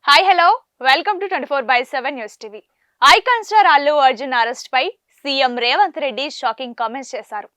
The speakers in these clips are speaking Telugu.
Hi hello welcome to 24/7 news TV. Icon star Allu Arjun arrest పై CM Revanth Reddy shocking comments చేశారు.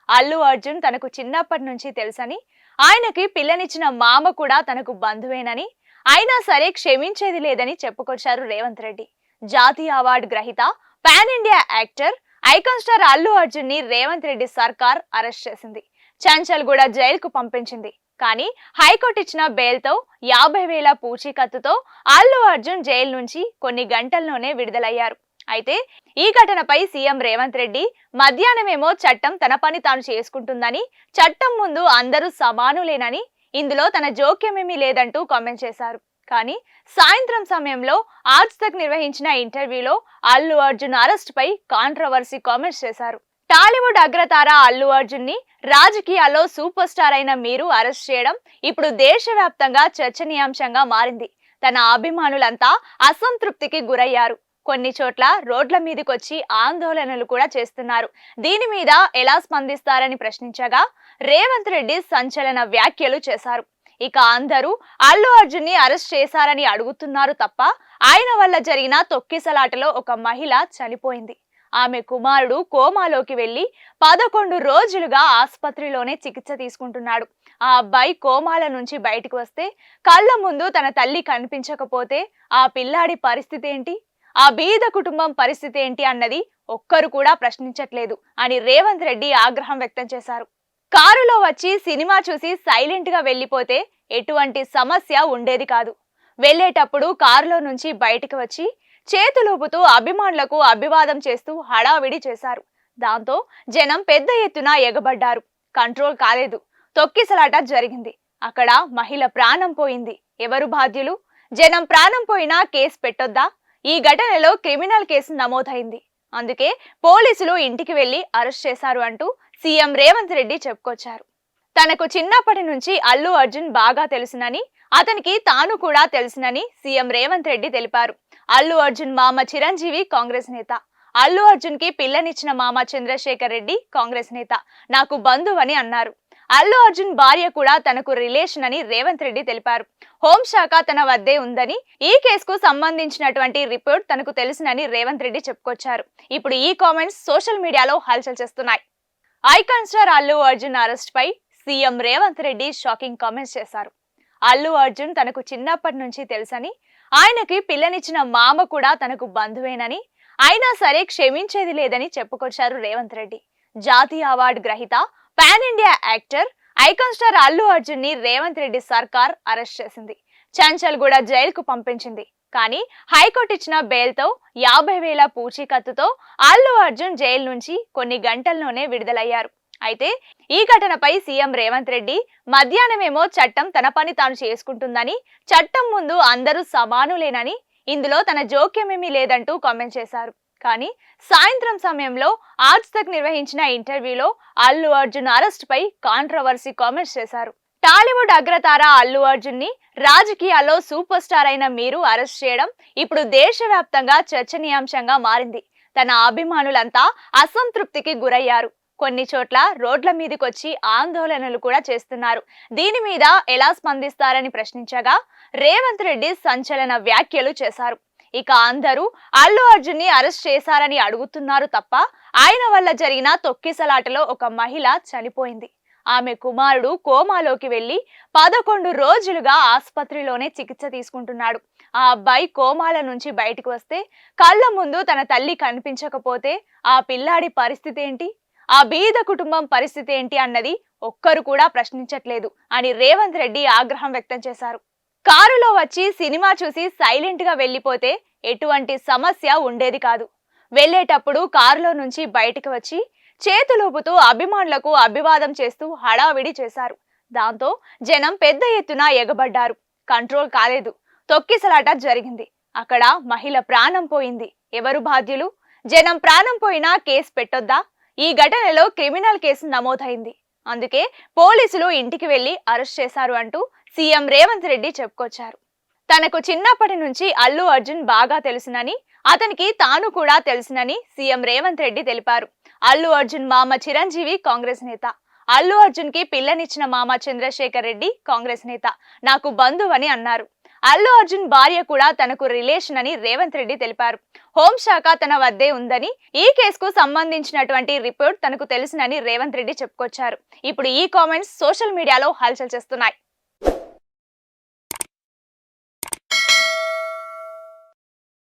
అల్లు అర్జున్ తనకు చిన్నప్పటి నుంచి తెలుసని, ఆయనకి పిల్లనిచ్చిన మామ కూడా తనకు బంధువేనని, అయినా సరే క్షమించేది లేదని చెప్పుకొచ్చారు రేవంత్ రెడ్డి. జాతీయ అవార్డు గ్రహీత, pan India actor icon star Allu Arjun ని రేవంత్ రెడ్డి సర్కార్ అరెస్ట్ చేసింది. చంచల్గూడ జైలుకు పంపించింది. కానీ హైకోర్టు ఇచ్చిన బెయిల్తో 50,000 పూచీకత్తుతో అల్లు అర్జున్ జైలు నుంచి కొన్ని గంటల్లోనే విడుదలయ్యారు. అయితే ఈ ఘటనపై సీఎం రేవంత్ రెడ్డి మధ్యాహ్నమేమో చట్టం తన పని తాను చేసుకుంటుందని, చట్టం ముందు అందరూ సమానులేనని, ఇందులో తన జోక్యమేమీ లేదంటూ కామెంట్ చేశారు. కానీ సాయంత్రం సమయంలో ఆజ్ తక్ నిర్వహించిన ఇంటర్వ్యూలో అల్లు అర్జున్ అరెస్ట్ పై కాంట్రవర్సీ కామెంట్స్ చేశారు. టాలీవుడ్ అగ్రతార అల్లు అర్జున్ ని రాజకీయాల్లో సూపర్ స్టార్ అయిన మీరు అరెస్ట్ చేయడం ఇప్పుడు దేశవ్యాప్తంగా చర్చనీయాంశంగా మారింది. తన అభిమానులంతా అసంతృప్తికి గురయ్యారు. కొన్ని చోట్ల రోడ్ల మీదకొచ్చి ఆందోళనలు కూడా చేస్తున్నారు. దీని మీద ఎలా స్పందిస్తారని ప్రశ్నించగా రేవంత్ రెడ్డి సంచలన వ్యాఖ్యలు చేశారు. ఇక అందరూ అల్లు అర్జున్ ని అరెస్ట్ చేశారని అడుగుతున్నారు తప్ప, ఆయన వల్ల జరిగిన తొక్కిసలాటలో ఒక మహిళ చనిపోయింది. ఆమె కుమారుడు కోమాలోకి వెళ్లి 11 రోజులుగా ఆసుపత్రిలోనే చికిత్స తీసుకుంటున్నాడు. ఆ అబ్బాయి కోమాల నుంచి బయటకు వస్తే కళ్ళ ముందు తన తల్లి కనిపించకపోతే ఆ పిల్లాడి పరిస్థితి ఏంటి, ఆ బీద కుటుంబం పరిస్థితి ఏంటి అన్నది ఒక్కరు కూడా ప్రశ్నించట్లేదు అని రేవంత్ రెడ్డి ఆగ్రహం వ్యక్తం చేశారు. కారులో వచ్చి సినిమా చూసి సైలెంట్ గా వెళ్లిపోతే ఎటువంటి సమస్య ఉండేది కాదు. వెళ్లేటప్పుడు కారులో నుంచి బయటకు వచ్చి చేతులూపుతూ అభిమానులకు అభివాదం చేస్తూ హడావిడి చేశారు. దాంతో జనం పెద్ద ఎత్తున ఎగబడ్డారు. కంట్రోల్ కాలేదు. తొక్కిసలాట జరిగింది. అక్కడ మహిళ ప్రాణం పోయింది. ఎవరు బాధ్యులు? జనం ప్రాణం పోయినా కేసు పెట్టొద్దా? ఈ ఘటనలో క్రిమినల్ కేసు నమోదైంది. అందుకే పోలీసులు ఇంటికి వెళ్లి అరెస్ట్ చేశారు అంటూ సీఎం రేవంత్ రెడ్డి చెప్పుకొచ్చారు. తనకు చిన్నప్పటి నుంచి అల్లు అర్జున్ బాగా తెలుసునని, అతనికి తాను కూడా తెలుసునని సీఎం రేవంత్ రెడ్డి తెలిపారు. అల్లు అర్జున్ మామ చిరంజీవి కాంగ్రెస్ నేత. అల్లు అర్జున్ కి పిల్లనిచ్చిన మామ చంద్రశేఖర్ రెడ్డి కాంగ్రెస్ నేత. నాకు బంధువని అన్నారు. అల్లు అర్జున్ భార్య కూడా తనకు రిలేషన్ అని రేవంత్ రెడ్డి తెలిపారు. హోంశాఖ తన వద్దే ఉందని, ఈ కేసుకు సంబంధించినటువంటి రిపోర్ట్ తనకు తెలుసునని రేవంత్ రెడ్డి చెప్పుకొచ్చారు. ఇప్పుడు ఈ కామెంట్స్ సోషల్ మీడియాలో హల్చల్ చేస్తున్నాయి. Icon star Allu Arjun arrest పై CM Revanth Reddy shocking comments చేశారు. అల్లు అర్జున్ తనకు చిన్నప్పటి నుంచి తెలుసని, ఆయనకి పిల్లనిచ్చిన మామ కూడా తనకు బంధువేనని, అయినా సరే క్షమించేది లేదని చెప్పుకొచ్చారు రేవంత్ రెడ్డి. జాతీయ అవార్డు గ్రహీత, pan India actor icon star Allu Arjun ని రేవంత్ రెడ్డి సర్కార్ అరెస్ట్ చేసింది. చంచల్గూడ జైలుకు పంపించింది. కానీ హైకోర్టు ఇచ్చిన బెయిల్తో 50,000 పూచీకత్తుతో అల్లు అర్జున్ జైలు నుంచి కొన్ని గంటల్లోనే విడుదలయ్యారు. అయితే ఈ ఘటనపై సీఎం రేవంత్ రెడ్డి మధ్యాహ్నమేమో చట్టం తన పని తాను చేసుకుంటుందని, చట్టం ముందు అందరూ సమానులేనని, ఇందులో తన జోక్యమేమీ లేదంటూ కామెంట్ చేశారు. కానీ సాయంత్రం సమయంలో ఆజ్ తక్ నిర్వహించిన ఇంటర్వ్యూలో అల్లు అర్జున్ అరెస్ట్ పై కాంట్రవర్సీ కామెంట్స్ చేశారు. టాలీవుడ్ అగ్రతార అల్లు అర్జున్ ని రాజకీయాల్లో సూపర్ స్టార్ అయిన మీరు అరెస్ట్ చేయడం ఇప్పుడు దేశవ్యాప్తంగా చర్చనీయాంశంగా మారింది. తన అభిమానులంతా అసంతృప్తికి గురయ్యారు. కొన్ని చోట్ల రోడ్ల మీదకొచ్చి ఆందోళనలు కూడా చేస్తున్నారు. దీని మీద ఎలా స్పందిస్తారని ప్రశ్నించగా రేవంత్ రెడ్డి సంచలన వ్యాఖ్యలు చేశారు. ఇక అందరూ అల్లు అర్జున్ ని అరెస్ట్ చేశారని అడుగుతున్నారు తప్ప, ఆయన వల్ల జరిగిన తొక్కిసలాటలో ఒక మహిళ చనిపోయింది. ఆమె కుమారుడు కోమాలోకి వెళ్లి 11 రోజులుగా ఆసుపత్రిలోనే చికిత్స తీసుకుంటున్నాడు. ఆ అబ్బాయి కోమాల నుంచి బయటకు వస్తే కళ్ళ ముందు తన తల్లి కనిపించకపోతే ఆ పిల్లాడి పరిస్థితి ఏంటి, ఆ బీద కుటుంబం పరిస్థితి ఏంటి అన్నది ఒక్కరు కూడా ప్రశ్నించట్లేదు అని రేవంత్ రెడ్డి ఆగ్రహం వ్యక్తం చేశారు. కారులో వచ్చి సినిమా చూసి సైలెంట్ గా వెళ్లిపోతే ఎటువంటి సమస్య ఉండేది కాదు. వెళ్లేటప్పుడు కారులో నుంచి బయటకు వచ్చి చేతులూపుతూ అభిమానులకు అభివాదం చేస్తూ హడావిడి చేశారు. దాంతో జనం పెద్ద ఎత్తున ఎగబడ్డారు. కంట్రోల్ కాలేదు. తొక్కిసలాట జరిగింది. అక్కడ మహిళ ప్రాణం పోయింది. ఎవరు బాధ్యులు? జనం ప్రాణం పోయినా కేసు పెట్టొద్దా? ఈ ఘటనలో క్రిమినల్ కేసు నమోదైంది. అందుకే పోలీసులు ఇంటికి వెళ్లి అరెస్ట్ చేశారు అంటూ సీఎం రేవంత్ రెడ్డి చెప్పుకొచ్చారు. తనకు చిన్నప్పటి నుంచి అల్లు అర్జున్ బాగా తెలుసునని, అతనికి తాను కూడా తెలుసునని సీఎం రేవంత్ రెడ్డి తెలిపారు. అల్లు అర్జున్ మామ చిరంజీవి కాంగ్రెస్ నేత. అల్లు అర్జున్ కి పిల్లనిచ్చిన మామ చంద్రశేఖర్ రెడ్డి కాంగ్రెస్ నేత. నాకు బంధువని అన్నారు. అల్లు అర్జున్ భార్య కూడా తనకు రిలేషన్ అని రేవంత్ రెడ్డి తెలిపారు. హోంశాఖ తన వద్దే ఉందని, ఈ కేసుకు సంబంధించినటువంటి రిపోర్ట్ తనకు తెలుసునని రేవంత్ రెడ్డి చెప్పుకొచ్చారు. ఇప్పుడు ఈ కామెంట్స్ సోషల్ మీడియాలో హల్చల్ చేస్తున్నాయి.